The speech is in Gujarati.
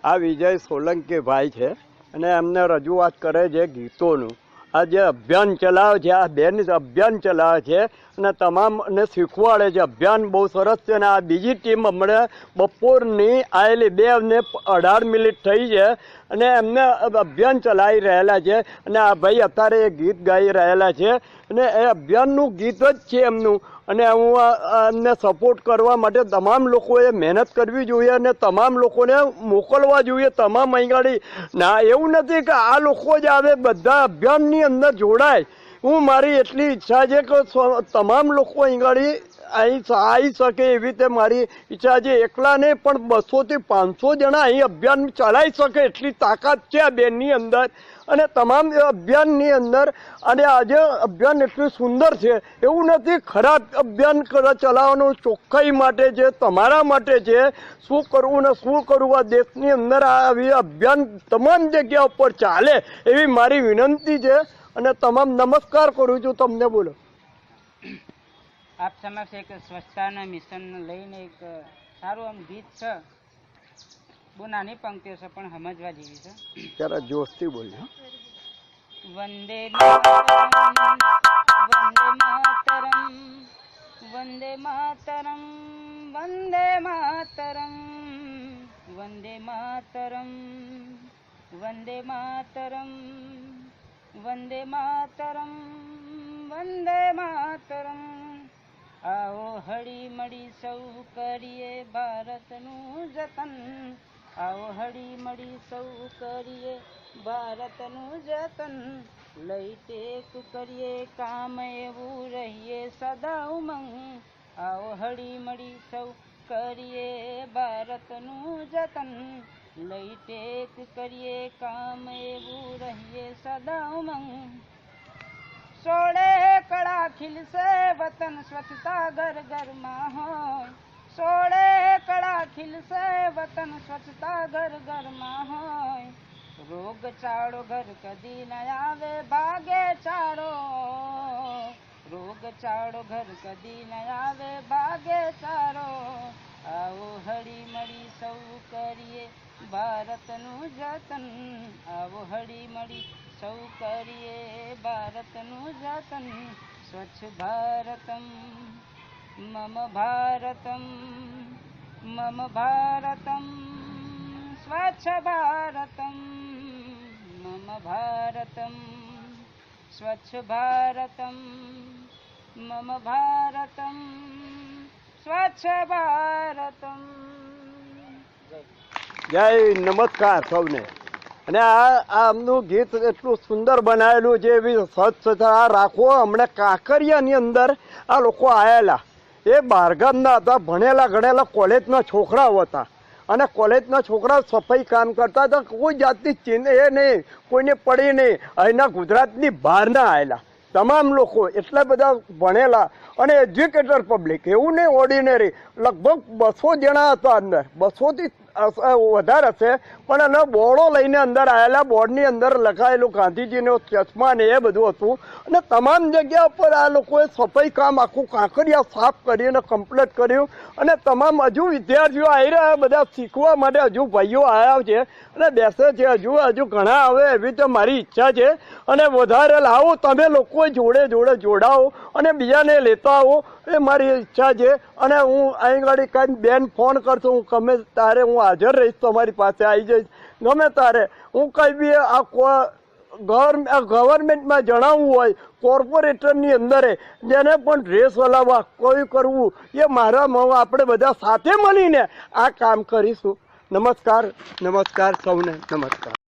આ વિજય સોલંકી ભાઈ છે અને એમને રજૂઆત કરે છે ગીતોનું. આ જે અભિયાન ચલાવે છે, આ બેન અભિયાન ચલાવે છે અને તમામને શીખવાડે છે. અભિયાન બહુ સરસ છે. અને આ બીજી ટીમ હમણાં બપોરની આવેલી 2 ને 18 મિનિટ થઈ છે અને એમને અભિયાન ચલાવી રહેલા છે. અને આ ભાઈ અત્યારે એ ગીત ગાઈ રહેલા છે અને એ અભિયાનનું ગીત જ છે એમનું. અને હું એમને સપોર્ટ કરવા માટે તમામ લોકોએ મહેનત કરવી જોઈએ અને તમામ લોકોને મોકલવા જોઈએ. તમામ અહીંગાડી ના એવું નથી કે આ લોકો જ આવે, બધા અભિયાનની અંદર જોડાય. હું મારી એટલી ઈચ્છા છે કે તમામ લોકો અહીંગાડી અહીં આવી શકે એવી રીતે મારી ઈચ્છા છે. એકલા નહીં પણ 200 થી 500 જણા અહીં અભિયાન ચલાવી શકે એટલી તાકાત છે આ બેનની અંદર. અને તમામ અભિયાનની અંદર અને આજે અભિયાન એટલું સુંદર છે. એવું નથી ખરાબ અભિયાન ચલાવવાનું, ચોખ્ખાઈ માટે છે, તમારા માટે છે. શું કરવું ને શું કરવું આ દેશની અંદર આવી અભિયાન તમામ જગ્યા ઉપર ચાલે એવી મારી વિનંતી છે. અને તમામ નમસ્કાર કરું છું તમને. બોલો. આપ સમક્ષ એક સ્વચ્છતાના મિશન લઈને એક સારું આમ ગીત છે. બહુ નાની પંક્તિઓ છે પણ સમજવા જેવી છે. જરા જોશથી બોલ્યો. વંદે માતરમ વંદે માતરમ વંદે માતરમ વંદે માતરમ વંદે માતરમ વંદે માતરમ વંદે માતરમ. આવો હળી મળી સૌ કરીએ ભારતનું જતન. આવો હળી મળી સૌ કરીએ ભારતનું જતન. લઈ ટેક કરીએ કામ એવું રહીએ સદા ઉમંગ. આવો હળી મળી સૌ કરીએ ભારતનું જતન. લઈ ટેક કરીએ કામ એવું રહીએ સદા ઉમંગ. સોળે કળા ખીલશે વતન સ્વચ્છતા ઘર ઘરમાં હોય. સોળે કળા ખીલશે વતન સ્વચ્છતા ઘર ઘરમાં હોય. રોગચાળો ઘર કદી ન આવે ભાગે ચારો. રોગચાળો ઘર કદી ન આવે ભાગે ચારો. આવો હળી મળી સૌ કરીએ ભારતનું જતન. આવો હળી મળી સૌ કરીએ ભારતનું જતન. સ્વચ્છ ભારતમ મમ ભારતમ મમ ભારતમ સ્વચ્છ ભારતમ મમ ભારતમ સ્વચ્છ ભારતમ મમ ભારતમ સ્વચ્છ ભારતમ. જય નમસ્કાર સૌને. અને આ આમનું ગીત એટલું સુંદર બનાવેલું છે. એવી સ્વચ્છતા રાખો. હમણાં કાંકરિયાની અંદર આ લોકો આવેલા એ બહારગામના હતા, ભણેલા ગણેલા કોલેજના છોકરાઓ હતા. અને કોલેજના છોકરાઓ સફાઈ કામ કરતા હતા. કોઈ જાતની ચિંતા એ નહીં, કોઈને પડી નહીં. અહીંના ગુજરાતની બહારના આવેલા તમામ લોકો એટલા બધા ભણેલા અને એજ્યુકેટેડ પબ્લિક. એવું નહીં ઓર્ડિનરી. લગભગ 200 જણા હતા અંદર, 200 થી વધારે હશે. પણ એનો બોર્ડો લઈને અંદર આવેલા. બોર્ડની અંદર લખાયેલું ગાંધીજીનો ચશ્મા ને એ બધું હતું. અને તમામ જગ્યા પર આ લોકોએ સફાઈ કામ આખું કાંકરિયા સાફ કરીને કમ્પ્લીટ કર્યું. અને તમામ હજુ વિદ્યાર્થીઓ આવી રહ્યા બધા શીખવા માટે. હજુ ભાઈઓ આવ્યા છે અને બેસે છે. હજુ ઘણા આવે એવી તો મારી ઈચ્છા છે. અને વધારે લાવો તમે લોકો જોડે જોડે જોડાઓ અને બીજાને લેતા આવો એ મારી ઈચ્છા છે. અને હું અહીં ગાડી કાંઈ બેન ફોન કરશો, હું ગમે તારે હું હાજર રહીશ, તમારી પાસે આવી જઈશ ગમે તારે. હું કંઈ બી આ ગવર્મેન્ટમાં જણાવવું હોય, કોર્પોરેટરની અંદર જેને પણ ડ્રેસ હલાવવા કોઈ કરવું એ મારા આપણે બધા સાથે મળીને આ કામ કરીશું. નમસ્કાર નમસ્કાર સૌને નમસ્કાર.